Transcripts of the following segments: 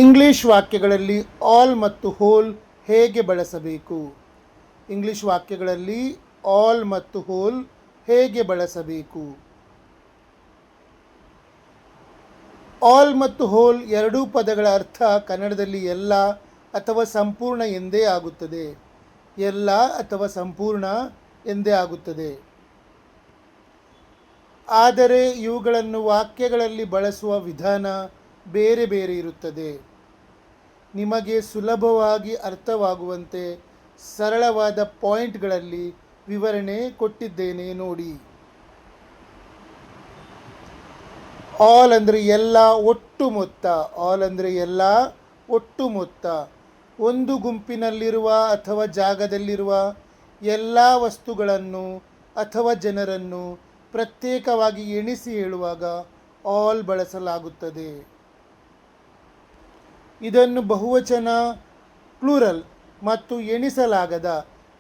English ವಾಕ್ಯಗಳಲ್ಲಿ all ಮತ್ತು hole ಹೇಗೆ ಬಳಸಬೇಕು? ಇಂಗ್ಲಿಷ್ ವಾಕ್ಯಗಳಲ್ಲಿ ಆಲ್ ಮತ್ತು ಹೋಲ್ ಹೇಗೆ ಬಳಸಬೇಕು? ಆಲ್ ಮತ್ತು ಹೋಲ್ ಎರಡೂ ಪದಗಳ ಅರ್ಥ ಕನ್ನಡದಲ್ಲಿ ಎಲ್ಲ ಅಥವಾ ಸಂಪೂರ್ಣ ಎಂದೇ ಆಗುತ್ತದೆ. ಎಲ್ಲ ಅಥವಾ ಸಂಪೂರ್ಣ ಎಂದೇ ಆಗುತ್ತದೆ. ಆದರೆ ಇವುಗಳನ್ನು ವಾಕ್ಯಗಳಲ್ಲಿ ಬಳಸುವ ವಿಧಾನ ಬೇರೆ ಬೇರೆ ಇರುತ್ತದೆ. ನಿಮಗೆ ಸುಲಭವಾಗಿ ಅರ್ಥವಾಗುವಂತೆ ಸರಳವಾದ ಪಾಯಿಂಟ್ಗಳಲ್ಲಿ ವಿವರಣೆ ಕೊಟ್ಟಿದ್ದೇನೆ ನೋಡಿ. ಆಲ್ ಅಂದರೆ ಎಲ್ಲ, ಒಟ್ಟು ಮೊತ್ತ. ಆಲ್ ಅಂದರೆ ಎಲ್ಲ, ಒಟ್ಟು ಮೊತ್ತ. ಒಂದು ಗುಂಪಿನಲ್ಲಿರುವ ಅಥವಾ ಜಾಗದಲ್ಲಿರುವ ಎಲ್ಲ ವಸ್ತುಗಳನ್ನು ಅಥವಾ ಜನರನ್ನು ಪ್ರತ್ಯೇಕವಾಗಿ ಎಣಿಸಿ ಹೇಳುವಾಗ ಆಲ್ ಬಳಸಲಾಗುತ್ತದೆ. ಇದನ್ನು ಬಹುವಚನ ಪ್ಲೂರಲ್ ಮತ್ತು ಎಣಿಸಲಾಗದ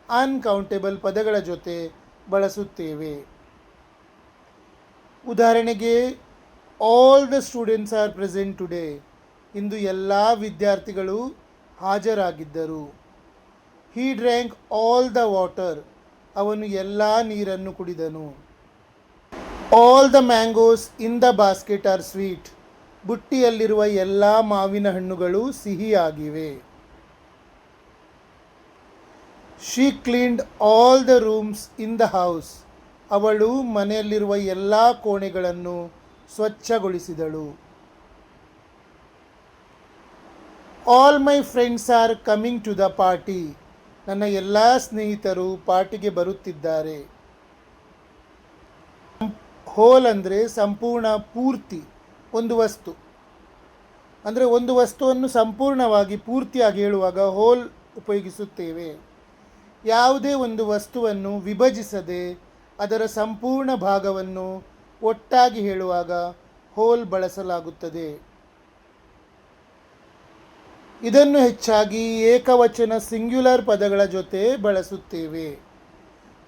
ಅನ್ಕೌಂಟೇಬಲ್ ಪದಗಳ ಜೊತೆ ಬಳಸುತ್ತೇವೆ. ಉದಾಹರಣೆಗೆ, all the students are present today. ಇಂದು ಎಲ್ಲ ವಿದ್ಯಾರ್ಥಿಗಳು ಹಾಜರಾಗಿದ್ದರು. He drank all the water. ಅವನು ಎಲ್ಲ ನೀರನ್ನು ಕುಡಿದನು. All the mangoes in the basket are sweet. ಬುಟ್ಟಿಯಲ್ಲಿರುವ ಎಲ್ಲ ಮಾವಿನ ಹಣ್ಣುಗಳು ಸಿಹಿಯಾಗಿವೆ. She cleaned all the rooms in the house. ಅವಳು ಮನೆಯಲ್ಲಿರುವ ಎಲ್ಲ ಕೋಣೆಗಳನ್ನು ಸ್ವಚ್ಛಗೊಳಿಸಿದಳು. All my friends are coming to the party. ನನ್ನ ಎಲ್ಲ ಸ್ನೇಹಿತರು ಪಾರ್ಟಿಗೆ ಬರುತ್ತಿದ್ದಾರೆ. ಹೋಲ್ ಅಂದರೆ ಸಂಪೂರ್ಣ, ಪೂರ್ತಿ. ಒಂದು ವಸ್ತು ಅಂದರೆ ಒಂದು ವಸ್ತುವನ್ನು ಸಂಪೂರ್ಣವಾಗಿ ಪೂರ್ತಿಯಾಗಿ ಹೇಳುವಾಗ ಹೋಲ್ ಉಪಯೋಗಿಸುತ್ತೇವೆ. ಯಾವುದೇ ಒಂದು ವಸ್ತುವನ್ನು ವಿಭಜಿಸದೆ ಅದರ ಸಂಪೂರ್ಣ ಭಾಗವನ್ನು ಒಟ್ಟಾಗಿ ಹೇಳುವಾಗ ಹೋಲ್ ಬಳಸಲಾಗುತ್ತದೆ. ಇದನ್ನು ಹೆಚ್ಚಾಗಿ ಏಕವಚನ ಸಿಂಗ್ಯುಲರ್ ಪದಗಳ ಜೊತೆ ಬಳಸುತ್ತೇವೆ.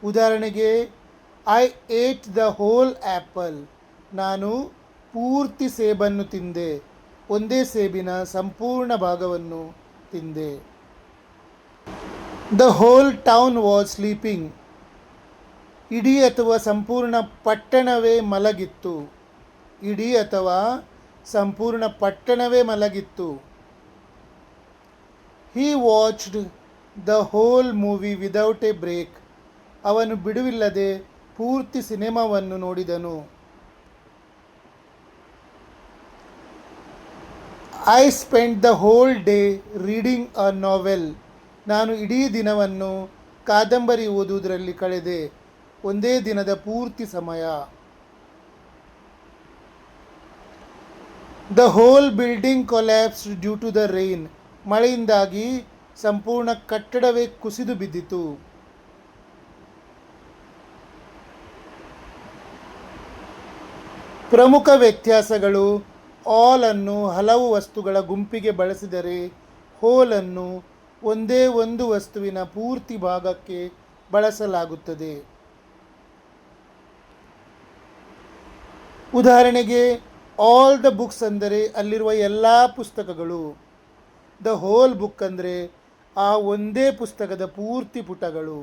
ಉದಾಹರಣೆಗೆ, I ate the whole apple. ನಾನು ಪೂರ್ತಿ ಸೇಬನ್ನು ತಿಂದೆ. ಒಂದೇ ಸೇಬಿನ ಸಂಪೂರ್ಣ ಭಾಗವನ್ನು ತಿಂದೆ. The whole town was sleeping. ಇಡೀ ಅಥವಾ ಸಂಪೂರ್ಣ ಪಟ್ಟಣವೇ ಮಲಗಿತ್ತು. ಇಡೀ ಅಥವಾ ಸಂಪೂರ್ಣ ಪಟ್ಟಣವೇ ಮಲಗಿತ್ತು. He watched the whole movie without a break. ಅವನು ಬಿಡುವಿಲ್ಲದೆ ಪೂರ್ತಿ ಸಿನೆಮಾವನ್ನು ನೋಡಿದನು. I spend the whole day reading a novel. ನಾನು ಇಡೀ ದಿನವನ್ನು ಕಾದಂಬರಿ ಓದುವುದರಲ್ಲಿ ಕಳೆದೆ. ಒಂದೇ ದಿನದ ಪೂರ್ತಿ ಸಮಯ. The whole building collapsed due to the rain. ಮಳೆಯಿಂದಾಗಿ ಸಂಪೂರ್ಣ ಕಟ್ಟಡವೇ ಕುಸಿದು ಬಿದ್ದಿತು. ಪ್ರಮುಖ ವ್ಯತ್ಯಾಸಗಳು: ಆಲ್ ಅನ್ನು ಹಲವು ವಸ್ತುಗಳ ಗುಂಪಿಗೆ ಬಳಸಿದರೆ ಹೋಲ್ ಅನ್ನು ಒಂದೇ ಒಂದು ವಸ್ತುವಿನ ಪೂರ್ತಿ ಭಾಗಕ್ಕೆ ಬಳಸಲಾಗುತ್ತದೆ. ಉದಾಹರಣೆಗೆ, ಆಲ್ ದ ಬುಕ್ಸ್ ಅಂದರೆ ಅಲ್ಲಿರುವ ಎಲ್ಲ ಪುಸ್ತಕಗಳು. ದ ಹೋಲ್ ಬುಕ್ ಅಂದರೆ ಆ ಒಂದೇ ಪುಸ್ತಕದ ಪೂರ್ತಿ ಪುಟಗಳು.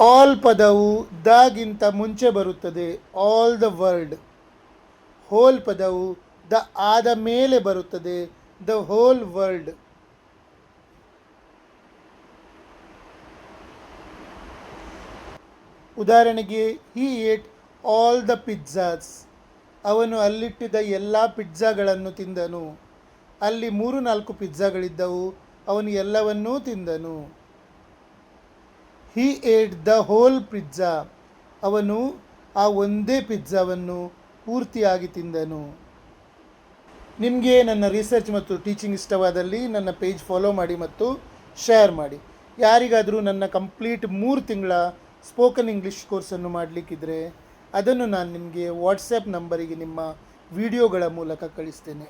ಆಲ್ ಪದವು ದ ಗಿಂತ ಮುಂಚೆ ಬರುತ್ತದೆ. All the world. ಹೋಲ್ ಪದವು ದ ಆದ ಮೇಲೆ ಬರುತ್ತದೆ. The whole world. ಉದಾಹರಣೆಗೆ, ಹಿ ಏಟ್ ಆಲ್ ದ ಪಿಜ್ಜಾಸ್. ಅವನು ಅಲ್ಲಿಟ್ಟಿದ್ದ ಎಲ್ಲ ಪಿಜ್ಜಾಗಳನ್ನು ತಿಂದನು. ಅಲ್ಲಿ 3-4 ಪಿಜ್ಜಾಗಳಿದ್ದವು. ಅವನು ಎಲ್ಲವನ್ನೂ ತಿಂದನು. ಹಿ ಏಟ್ ದ ಹೋಲ್ ಪಿಜ್ಜಾ. ಅವನು ಆ ಒಂದೇ ಪಿಜ್ಜಾವನ್ನು ಪೂರ್ತಿಯಾಗಿ ತಿಂದನು. ನಿಮಗೆ ನನ್ನ ರಿಸರ್ಚ್ ಮತ್ತು ಟೀಚಿಂಗ್ ಇಷ್ಟವಾದಲ್ಲಿ ನನ್ನ ಪೇಜ್ ಫಾಲೋ ಮಾಡಿ ಮತ್ತು ಶೇರ್ ಮಾಡಿ. ಯಾರಿಗಾದರೂ ನನ್ನ ಕಂಪ್ಲೀಟ್ 3 ತಿಂಗಳ ಸ್ಪೋಕನ್ ಇಂಗ್ಲೀಷ್ ಕೋರ್ಸನ್ನು ಮಾಡಲಿಕ್ಕಿದ್ರೆ ಅದನ್ನು ನಾನು ನಿಮಗೆ ವಾಟ್ಸಪ್ ನಂಬರಿಗೆ ನಿಮ್ಮ ವಿಡಿಯೋಗಳ ಮೂಲಕ ಕಳಿಸ್ತೇನೆ.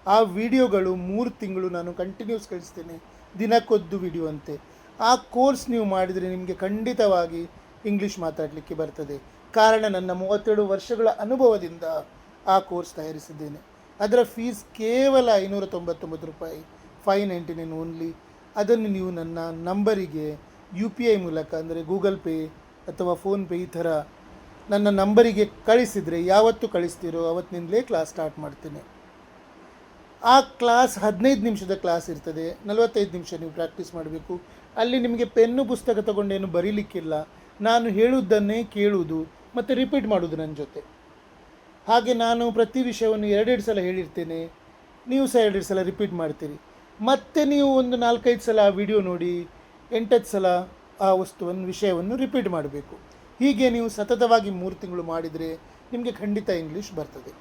ಆ ವಿಡಿಯೋಗಳು 3 ತಿಂಗಳು ನಾನು ಕಂಟಿನ್ಯೂಸ್ ಕಳಿಸ್ತೇನೆ, ದಿನಕ್ಕೊಂದು ವಿಡಿಯೋ ಅಂತೆ. ಆ ಕೋರ್ಸ್ ನೀವು ಮಾಡಿದರೆ ನಿಮಗೆ ಖಂಡಿತವಾಗಿ ಇಂಗ್ಲೀಷ್ ಮಾತಾಡಲಿಕ್ಕೆ ಬರ್ತದೆ. ಕಾರಣ ನನ್ನ 32 ವರ್ಷಗಳ ಅನುಭವದಿಂದ ಆ ಕೋರ್ಸ್ ತಯಾರಿಸಿದ್ದೇನೆ. ಅದರ ಫೀಸ್ ಕೇವಲ 599 ರೂಪಾಯಿ, 599 ಓನ್ಲಿ. ಅದನ್ನು ನೀವು ನನ್ನ ನಂಬರಿಗೆ UPI ಮೂಲಕ, ಅಂದರೆ ಗೂಗಲ್ ಪೇ ಅಥವಾ ಫೋನ್ಪೇ ಈ ಥರ ನನ್ನ ನಂಬರಿಗೆ ಕಳಿಸಿದರೆ, ಯಾವತ್ತು ಕಳಿಸ್ತೀರೋ ಅವತ್ತಿನಿಂದಲೇ ಕ್ಲಾಸ್ ಸ್ಟಾರ್ಟ್ ಮಾಡ್ತೇನೆ. ಆ ಕ್ಲಾಸ್ 15 ನಿಮಿಷದ ಕ್ಲಾಸ್ ಇರ್ತದೆ. 45 ನಿಮಿಷ ನೀವು ಪ್ರಾಕ್ಟೀಸ್ ಮಾಡಬೇಕು. ಅಲ್ಲಿ ನಿಮಗೆ ಪೆನ್ನು ಪುಸ್ತಕ ತಗೊಂಡೇನು ಬರೀಲಿಕ್ಕಿಲ್ಲ. ನಾನು ಹೇಳುವುದನ್ನೇ ಕೇಳುವುದು ಮತ್ತು ರಿಪೀಟ್ ಮಾಡೋದು ನನ್ನ ಜೊತೆ. ಹಾಗೆ ನಾನು ಪ್ರತಿ ವಿಷಯವನ್ನು 2 ಸಲ ಹೇಳಿರ್ತೇನೆ, ನೀವು ಸಹ 2 ಸಲ ರಿಪೀಟ್ ಮಾಡ್ತೀರಿ. ಮತ್ತೆ ನೀವು ಒಂದು 4-5 ಸಲ ಆ ವಿಡಿಯೋ ನೋಡಿ 8 ಸಲ ಆ ವಿಷಯವನ್ನು ರಿಪೀಟ್ ಮಾಡಬೇಕು. ಹೀಗೆ ನೀವು ಸತತವಾಗಿ 3 ತಿಂಗಳು ಮಾಡಿದರೆ ನಿಮಗೆ ಖಂಡಿತ ಇಂಗ್ಲೀಷ್ ಬರ್ತದೆ.